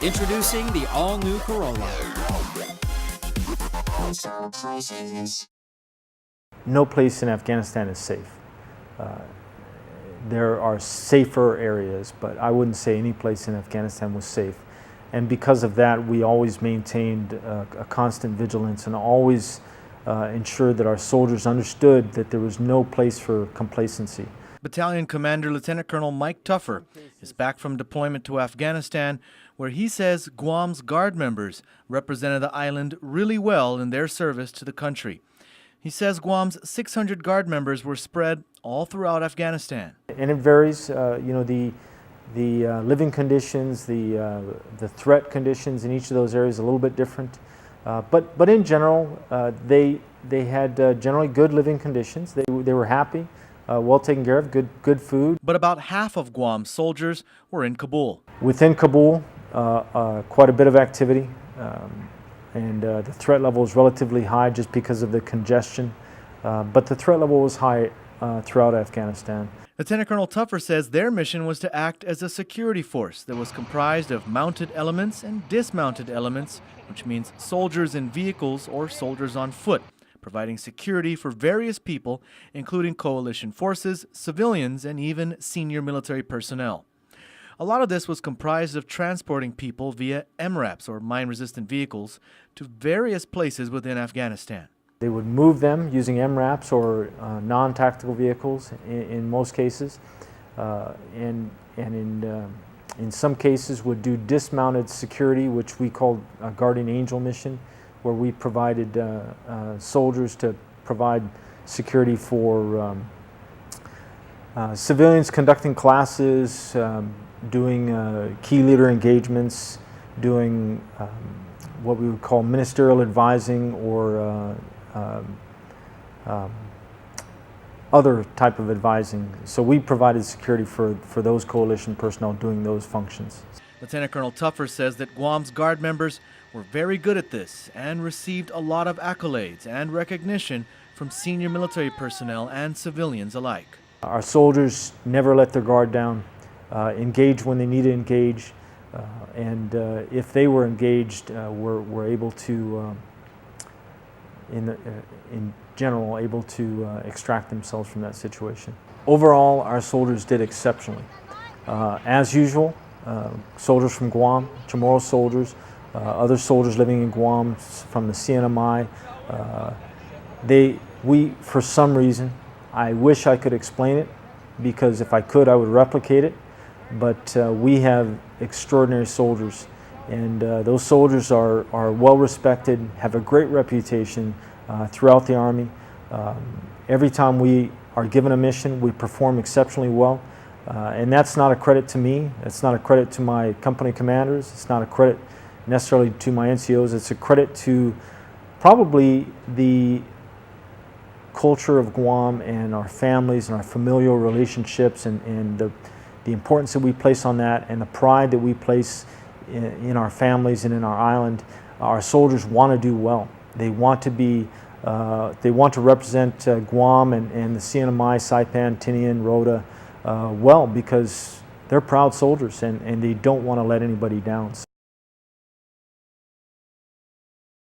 Introducing the all-new Corolla. No place in Afghanistan is safe. There are safer areas, but I wouldn't say any place in Afghanistan was safe. And because of that, we always maintained a constant vigilance and always ensured that our soldiers understood that there was no place for complacency. Battalion Commander Lieutenant Colonel Mike Tuffer is back from deployment to Afghanistan, where he says Guam's Guard members represented the island really well in their service to the country. He says Guam's 600 Guard members were spread all throughout Afghanistan. And it varies, the living conditions, the threat conditions in each of those areas are a little bit different. But in general, they had generally good living conditions. They were happy, well taken care of, good food. But about half of Guam's soldiers were in Kabul. Within Kabul, quite a bit of activity. And the threat level is relatively high just because of the congestion. But the threat level was high throughout Afghanistan. Lieutenant Colonel Tuffer says their mission was to act as a security force that was comprised of mounted elements and dismounted elements, which means soldiers in vehicles or soldiers on foot, providing security for various people, including coalition forces, civilians, and even senior military personnel. A lot of this was comprised of transporting people via MRAPs, or mine-resistant vehicles, to various places within Afghanistan. They would move them using MRAPs or non-tactical vehicles in most cases, and in some cases would do dismounted security, which we called a Guardian Angel mission, where we provided soldiers to provide security for civilians conducting classes, doing key leader engagements, doing what we would call ministerial advising or other type of advising. So we provided security for those coalition personnel doing those functions. Lieutenant Colonel Tuffer says that Guam's Guard members were very good at this and received a lot of accolades and recognition from senior military personnel and civilians alike. Our soldiers never let their guard down, engaged when they need to engage, and if they were engaged, were able to in general, able to extract themselves from that situation. Overall, our soldiers did exceptionally. As usual, soldiers from Guam, Chamorro soldiers, other soldiers living in Guam from the CNMI, we, for some reason, I wish I could explain it, because if I could, I would replicate it, but we have extraordinary soldiers. And those soldiers are well respected, have a great reputation throughout the Army. Every time we are given a mission, we perform exceptionally well. And that's not a credit to me, it's not a credit to my company commanders, it's not a credit necessarily to my NCOs, it's a credit to probably the culture of Guam and our families and our familial relationships and the importance that we place on that and the pride that we place in our families and in our island. Our soldiers want to do well. They want to be, they want to represent Guam and the CNMI, Saipan, Tinian, Rota well, because they're proud soldiers and they don't want to let anybody down.